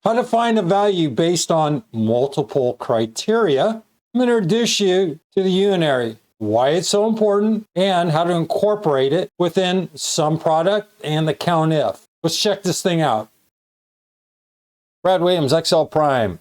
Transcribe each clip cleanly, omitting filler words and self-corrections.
How to find a value based on multiple criteria. I'm going to introduce you to the unary, why it's so important, and how to incorporate it within SUMPRODUCT and the COUNTIF. Let's check this thing out. Brad Williams, Excel Prime.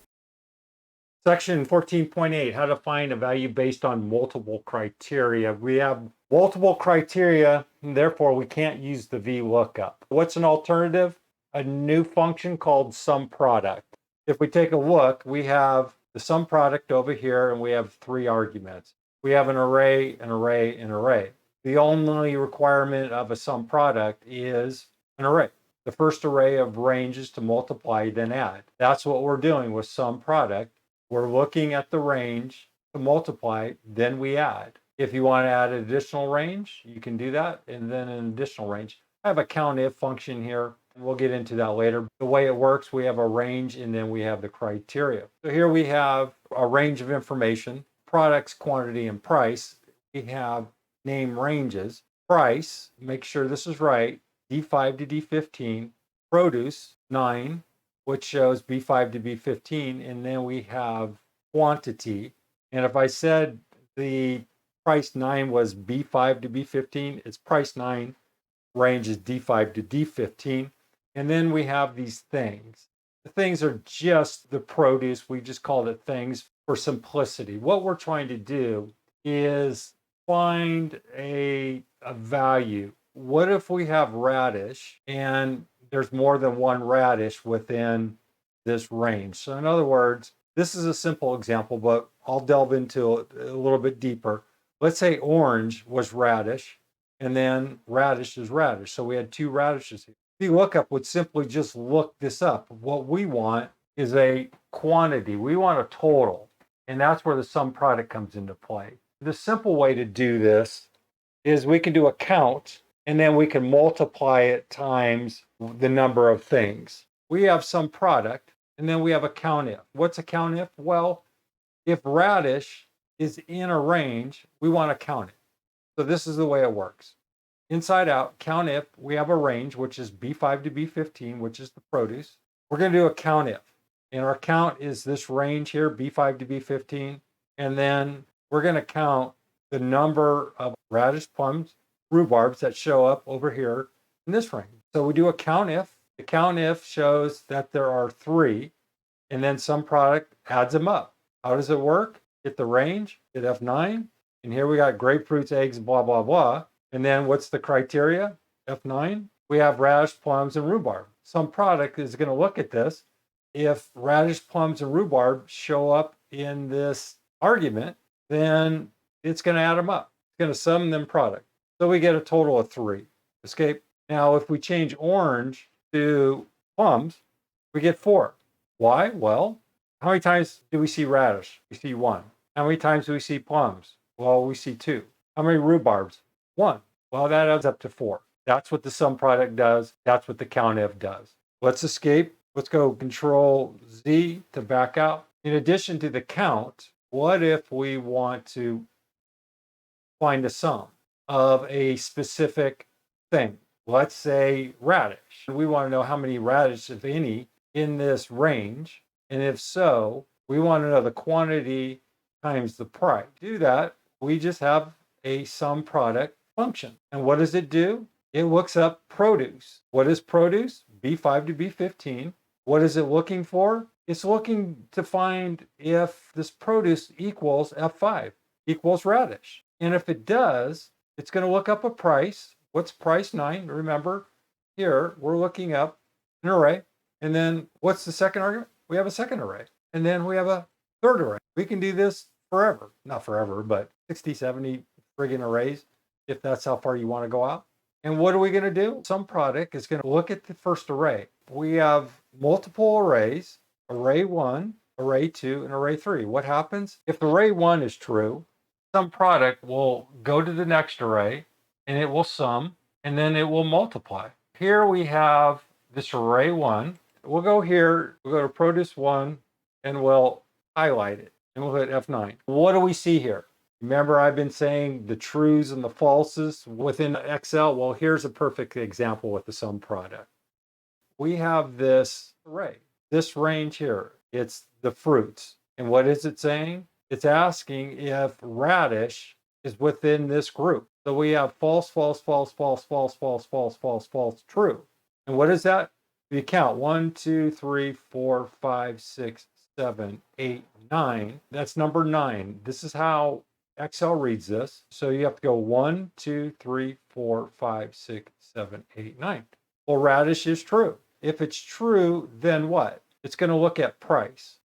Section 14.8, how to find a value based on multiple criteria. We have multiple criteria, and therefore we can't use the VLOOKUP. What's an alternative? A new function called SUMPRODUCT. If we take a look, we have the SUMPRODUCT over here, and we have three arguments. We have an array, an array, an array. The only requirement of a SUMPRODUCT is an array. The first array of ranges to multiply, then add. That's what we're doing with SUMPRODUCT. We're looking at the range to multiply, then we add. If you want to add an additional range, you can do that, and then an additional range. I have a COUNTIF function here. We'll get into that later. The way it works, we have a range, and then we have the criteria. So here we have a range of information, products, quantity, and price. We have name ranges. Price, make sure this is right, D5 to D15. Produce, 9. Which shows B5 to B15, and then we have quantity. And if I said the price 9 was B5 to B15, it's price 9, range is D5 to D15. And then we have these things. The things are just the produce. We just called it things for simplicity. What we're trying to do is find a value. What if we have radish and there's more than one radish within this range? So in other words, this is a simple example, but I'll delve into it a little bit deeper. Let's say orange was radish, and then radish is radish. So we had two radishes here. VLOOKUP would simply just look this up. What we want is a quantity. We want a total, and that's where the SUMPRODUCT comes into play. The simple way to do this is we can do a count, and then we can multiply it times the number of things. We have SUMPRODUCT, and then we have a COUNTIF. What's a COUNTIF? Well, if radish is in a range, we want to count it. So this is the way it works. Inside out, COUNTIF, we have a range, which is B5 to B15, which is the produce. We're going to do a COUNTIF, and our count is this range here, B5 to B15, and then we're going to count the number of radish, plums, rhubarbs that show up over here in this range. So we do a COUNTIF. The COUNTIF shows that there are 3, and then SUMPRODUCT adds them up. How does it work? Hit the range, hit F9, and here we got grapefruits, eggs, blah, blah, blah. And then what's the criteria? F9, we have radish, plums, and rhubarb. SUMPRODUCT is going to look at this. If radish, plums, and rhubarb show up in this argument, then it's going to add them up. It's going to sum them product. So we get a total of 3. Escape. Now, if we change orange to plums, we get 4. Why? Well, how many times do we see radish? We see 1. How many times do we see plums? Well, we see 2. How many rhubarbs? 1. Well, that adds up to 4. That's what the SUMPRODUCT does. That's what the COUNTIF does. Let's escape. Let's go Control Z to back out. In addition to the count, what if we want to find a sum of a specific thing? Let's say radish. We want to know how many radish, if any, in this range. And if so, we want to know the quantity times the price. To do that, we just have a SUMPRODUCT function. And what does it do? It looks up produce. What is produce? B5 to B15. What is it looking for? It's looking to find if this produce equals F5, equals radish. And if it does, it's going to look up a price. What's price 9? Remember, here we're looking up an array. And then what's the second argument? We have a second array. And then we have a third array. We can do this forever. Not forever, but 60, 70 friggin' arrays, if that's how far you want to go out. And what are we going to do? SUMPRODUCT is going to look at the first array. We have multiple arrays, array 1, array 2, and array 3. What happens? If array 1 is true, SUMPRODUCT will go to the next array, and it will sum, and then it will multiply. Here we have this array 1. We'll go here, we'll go to produce 1, and we'll highlight it, and we'll hit F9. What do we see here? Remember, I've been saying the trues and the falses within Excel. Well, here's a perfect example with the SUMPRODUCT. We have this array. this range here. It's the fruits. And what is it saying? It's asking if radish is within this group. So we have false, false, false, false, false, false, false, false, false, true. And what is that? We count 1, 2, 3, 4, 5, 6, 7, 8, 9. That's number 9. This is how Excel reads this. So you have to go 1, 2, 3, 4, 5, 6, 7, 8, 9. Well, radish is true. If it's true, then what? It's going to look at price.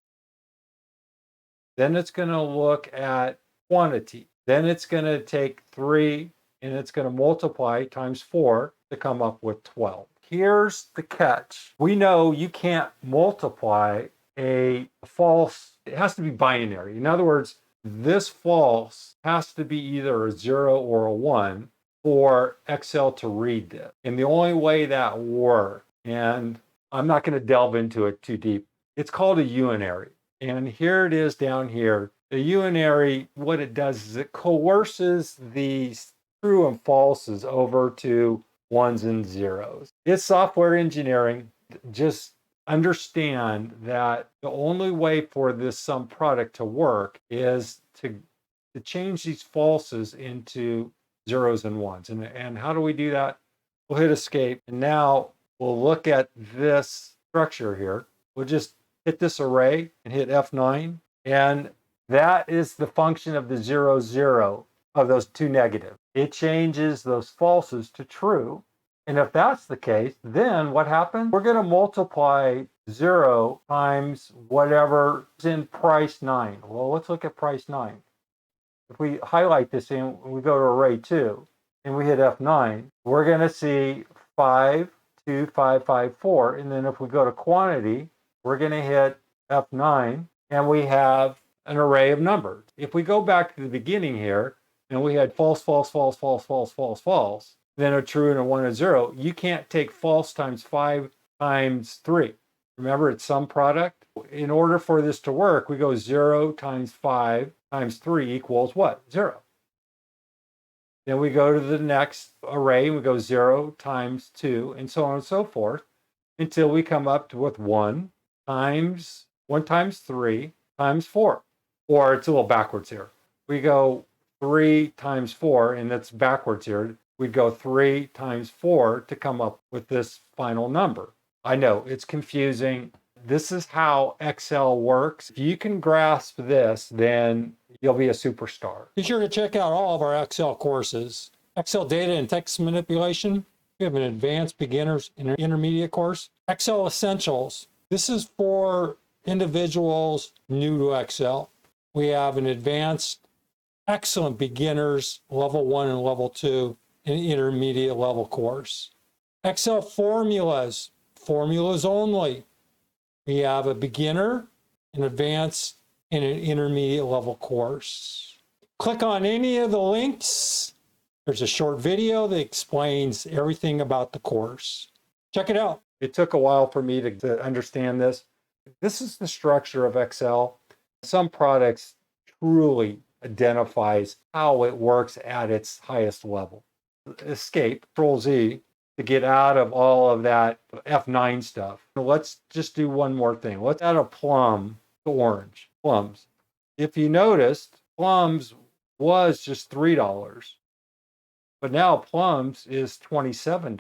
Then it's going to look at quantity. Then it's going to take 3 and it's going to multiply times 4 to come up with 12. Here's the catch. We know you can't multiply a false, it has to be binary. In other words, this false has to be either a 0 or a 1 for Excel to read this. And the only way that works, and I'm not going to delve into it too deep, it's called a unary. And here it is down here. The unary, what it does is it coerces these true and falses over to ones and zeros. It's software engineering. Just understand that the only way for this sum product to work is to change these falses into zeros and ones. And how do we do that? We'll hit escape. And now we'll look at this structure here. We'll just hit this array and hit F9. And that is the function of the 0, 0 of those two negatives. It changes those falses to true. And if that's the case, then what happens? We're going to multiply 0 times whatever is in price 9. Well, let's look at price 9. If we highlight this and we go to array 2 and we hit F9, we're going to see 5, 2, 5, 5, 4. And then if we go to quantity, we're going to hit F9 and we have an array of numbers. If we go back to the beginning here and we had false, false, false, false, false, false, false, then a true and a 1 and 0, you can't take false times 5 times 3. Remember, it's sum product. In order for this to work, we go 0 times 5 times 3 equals what? 0. Then we go to the next array and we go 0 times 2 and so on and so forth until we come up with 1 times 3 times 4. Or it's a little backwards here. We go 3 times 4, and that's backwards here. We'd go 3 times 4 to come up with this final number. I know it's confusing. This is how Excel works. If you can grasp this, then you'll be a superstar. Be sure to check out all of our Excel courses. Excel data and text manipulation. We have an advanced beginners and intermediate course. Excel essentials. This is for individuals new to Excel. We have an advanced, excellent beginners, level 1 and level 2, and intermediate level course. Excel formulas, formulas only. We have a beginner, an advanced, and an intermediate level course. Click on any of the links. There's a short video that explains everything about the course. Check it out. It took a while for me to understand this. This is the structure of Excel. Some products truly identifies how it works at its highest level. Escape, Control Z, to get out of all of that F9 stuff. Let's just do one more thing. Let's add a plum to orange. Plums. If you noticed, plums was just $3, but now plums is $27.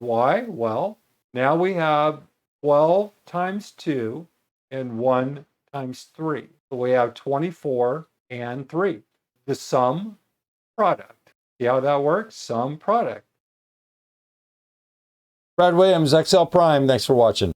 Why? Well, now we have 12 times 2 and 1 times 3. So we have 24 and 3. The sum product. See how that works? Sum product. Brad Williams, Excel Prime. Thanks for watching.